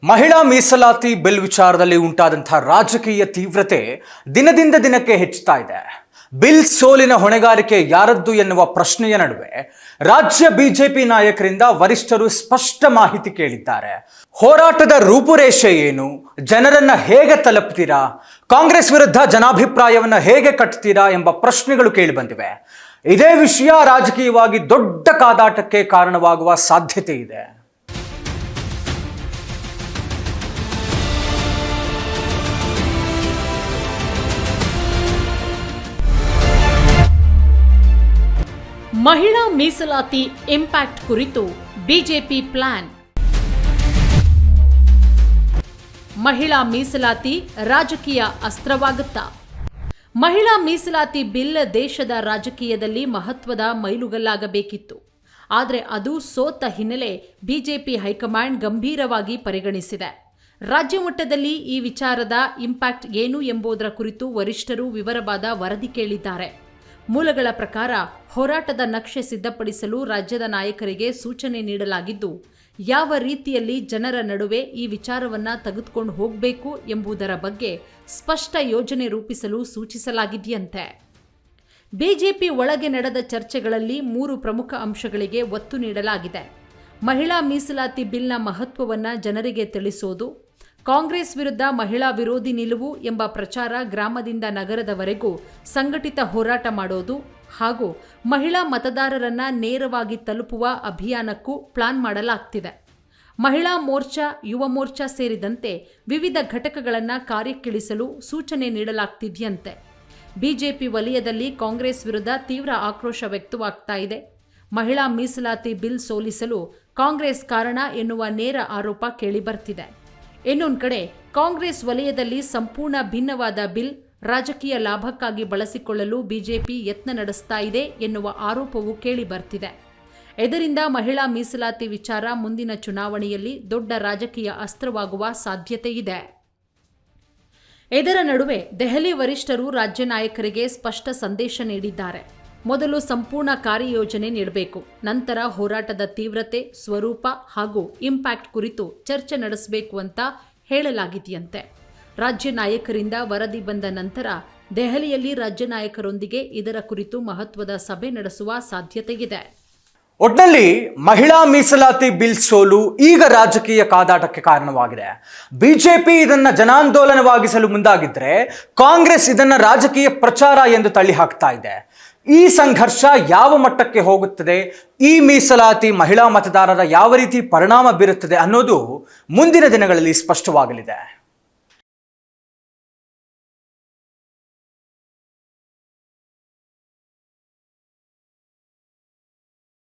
ಮಹಿಳಾ ಮೀಸಲಾತಿ ಬಿಲ್ ವಿಚಾರದಲ್ಲಿ ಉಂಟಾದಂತಹ ರಾಜಕೀಯ ತೀವ್ರತೆ ದಿನದಿಂದ ದಿನಕ್ಕೆ ಹೆಚ್ಚುತ್ತಾ ಇದೆ. ಬಿಲ್ ಸೋಲಿನ ಹೊಣೆಗಾರಿಕೆ ಯಾರದ್ದು ಎನ್ನುವ ಪ್ರಶ್ನೆಯ ನಡುವೆ ರಾಜ್ಯ ಬಿಜೆಪಿ ನಾಯಕರಿಂದ ವರಿಷ್ಠರು ಸ್ಪಷ್ಟ ಮಾಹಿತಿ ಕೇಳಿದ್ದಾರೆ. ಹೋರಾಟದ ರೂಪುರೇಷೆ ಏನು, ಜನರನ್ನ ಹೇಗೆ ತಲುಪ್ತೀರಾ, ಕಾಂಗ್ರೆಸ್ ವಿರುದ್ಧ ಜನಾಭಿಪ್ರಾಯವನ್ನ ಹೇಗೆ ಕಟ್ತೀರಾ ಎಂಬ ಪ್ರಶ್ನೆಗಳು ಕೇಳಿಬಂದಿವೆ. ಇದೇ ವಿಷಯ ರಾಜಕೀಯವಾಗಿ ದೊಡ್ಡ ಕಾದಾಟಕ್ಕೆ ಕಾರಣವಾಗುವ ಸಾಧ್ಯತೆ ಇದೆ. ಮಹಿಳಾ ಮೀಸಲಾತಿ ಇಂಪ್ಯಾಕ್ಟ್ ಕುರಿತು ಬಿಜೆಪಿ ಪ್ಲಾನ್. ಮಹಿಳಾ ಮೀಸಲಾತಿ ರಾಜಕೀಯ ಅಸ್ತ್ರವಾಗುತ್ತಾ? ಮಹಿಳಾ ಮೀಸಲಾತಿ ಬಿಲ್ ದೇಶದ ರಾಜಕೀಯದಲ್ಲಿ ಮಹತ್ವದ ಮೈಲುಗಲ್ಲಾಗಬೇಕಿತ್ತು. ಆದರೆ ಅದು ಸೋತ ಹಿನ್ನೆಲೆ ಬಿಜೆಪಿ ಹೈಕಮಾಂಡ್ ಗಂಭೀರವಾಗಿ ಪರಿಗಣಿಸಿದೆ. ರಾಜ್ಯ ಮಟ್ಟದಲ್ಲಿ ಈ ವಿಚಾರದ ಇಂಪ್ಯಾಕ್ಟ್ ಏನು ಎಂಬುದರ ಕುರಿತು ವರಿಷ್ಠರು ವಿವರವಾದ ವರದಿ ಕೇಳಿದ್ದಾರೆ. ಮೂಲಗಳ ಪ್ರಕಾರ ಹೋರಾಟದ ನಕ್ಷೆ ಸಿದ್ಧಪಡಿಸಲು ರಾಜ್ಯದ ನಾಯಕರಿಗೆ ಸೂಚನೆ ನೀಡಲಾಗಿದ್ದು, ಯಾವ ರೀತಿಯಲ್ಲಿ ಜನರ ನಡುವೆ ಈ ವಿಚಾರವನ್ನು ತೆಗೆದುಕೊಂಡು ಹೋಗಬೇಕು ಎಂಬುದರ ಬಗ್ಗೆ ಸ್ಪಷ್ಟ ಯೋಜನೆ ರೂಪಿಸಲು ಸೂಚಿಸಲಾಗಿದೆಯಂತೆ. ಬಿಜೆಪಿ ಒಳಗೆ ನಡೆದ ಚರ್ಚೆಗಳಲ್ಲಿ 3 ಪ್ರಮುಖ ಅಂಶಗಳಿಗೆ ಒತ್ತು ನೀಡಲಾಗಿದೆ. ಮಹಿಳಾ ಮೀಸಲಾತಿ ಬಿಲ್ನ ಮಹತ್ವವನ್ನು ಜನರಿಗೆ ತಿಳಿಸೋದು, ಕಾಂಗ್ರೆಸ್ ವಿರುದ್ಧ ಮಹಿಳಾ ವಿರೋಧಿ ನಿಲುವು ಎಂಬ ಪ್ರಚಾರ ಗ್ರಾಮದಿಂದ ನಗರದವರೆಗೂ ಸಂಘಟಿತ ಹೋರಾಟ ಮಾಡೋದು ಹಾಗೂ ಮಹಿಳಾ ಮತದಾರರನ್ನ ನೇರವಾಗಿ ತಲುಪುವ ಅಭಿಯಾನಕ್ಕೂ ಪ್ಲಾನ್ ಮಾಡಲಾಗ್ತಿದೆ. ಮಹಿಳಾ ಮೋರ್ಚಾ, ಯುವ ಮೋರ್ಚಾ ಸೇರಿದಂತೆ ವಿವಿಧ ಘಟಕಗಳನ್ನು ಕಾರ್ಯಕ್ಕಿಳಿಸಲು ಸೂಚನೆ ನೀಡಲಾಗ್ತಿದೆಯಂತೆ. ಬಿಜೆಪಿ ವಲಯದಲ್ಲಿ ಕಾಂಗ್ರೆಸ್ ವಿರುದ್ಧ ತೀವ್ರ ಆಕ್ರೋಶ ವ್ಯಕ್ತವಾಗ್ತಾ ಇದೆ. ಮಹಿಳಾ ಮೀಸಲಾತಿ ಬಿಲ್ ಸೋಲಿಸಲು ಕಾಂಗ್ರೆಸ್ ಕಾರಣ ಎನ್ನುವ ನೇರ ಆರೋಪ ಕೇಳಿಬರ್ತಿದೆ. ಇನ್ನೊಂದು ಕಡೆ ಕಾಂಗ್ರೆಸ್ ವಲಯದಲ್ಲಿ ಸಂಪೂರ್ಣ ಭಿನ್ನವಾದ ಬಿಲ್ ರಾಜಕೀಯ ಲಾಭಕ್ಕಾಗಿ ಬಳಸಿಕೊಳ್ಳಲು ಬಿಜೆಪಿ ಯತ್ನ ನಡೆಸ್ತಾ ಇದೆ ಎನ್ನುವ ಆರೋಪವೂ ಕೇಳಿ ಬರ್ತಿದೆ. ಇದರಿಂದ ಮಹಿಳಾ ಮೀಸಲಾತಿ ವಿಚಾರ ಮುಂದಿನ ಚುನಾವಣೆಯಲ್ಲಿ ದೊಡ್ಡ ರಾಜಕೀಯ ಅಸ್ತ್ರವಾಗುವ ಸಾಧ್ಯತೆ ಇದೆ. ಇದರ ನಡುವೆ ದೆಹಲಿ ವರಿಷ್ಠರು ರಾಜ್ಯ ನಾಯಕರಿಗೆ ಸ್ಪಷ್ಟ ಸಂದೇಶ ನೀಡಿದ್ದಾರೆ. ಮೊದಲು ಸಂಪೂರ್ಣ ಕಾರ್ಯಯೋಜನೆ ನೀಡಬೇಕು, ನಂತರ ಹೋರಾಟದ ತೀವ್ರತೆ, ಸ್ವರೂಪ ಹಾಗೂ ಇಂಪ್ಯಾಕ್ಟ್ ಕುರಿತು ಚರ್ಚೆ ನಡೆಸಬೇಕು ಅಂತ ಹೇಳಲಾಗಿದೆಯಂತೆ. ರಾಜ್ಯ ನಾಯಕರಿಂದ ವರದಿ ಬಂದ ನಂತರ ದೆಹಲಿಯಲ್ಲಿ ರಾಜ್ಯ ನಾಯಕರೊಂದಿಗೆ ಇದರ ಕುರಿತು ಮಹತ್ವದ ಸಭೆ ನಡೆಸುವ ಸಾಧ್ಯತೆ ಇದೆ. ಒಟ್ನಲ್ಲಿ ಮಹಿಳಾ ಮೀಸಲಾತಿ ಬಿಲ್ ಸೋಲು ಈಗ ರಾಜಕೀಯ ಕಾದಾಟಕ್ಕೆ ಕಾರಣವಾಗಿದೆ. ಬಿಜೆಪಿ ಇದನ್ನ ಜನಾಂದೋಲನವಾಗಿಸಲು ಮುಂದಾಗಿದ್ರೆ ಕಾಂಗ್ರೆಸ್ ಇದನ್ನ ರಾಜಕೀಯ ಪ್ರಚಾರ ಎಂದು ತಳ್ಳಿ ಹಾಕ್ತಾ ಇದೆ. ಈ ಸಂಘರ್ಷ ಯಾವ ಮಟ್ಟಕ್ಕೆ ಹೋಗುತ್ತದೆ, ಈ ಮೀಸಲಾತಿ ಮಹಿಳಾ ಮತದಾರರ ಯಾವ ರೀತಿ ಪರಿಣಾಮ ಬೀರುತ್ತದೆ ಅನ್ನೋದು ಮುಂದಿನ ದಿನಗಳಲ್ಲಿ ಸ್ಪಷ್ಟವಾಗಲಿದೆ.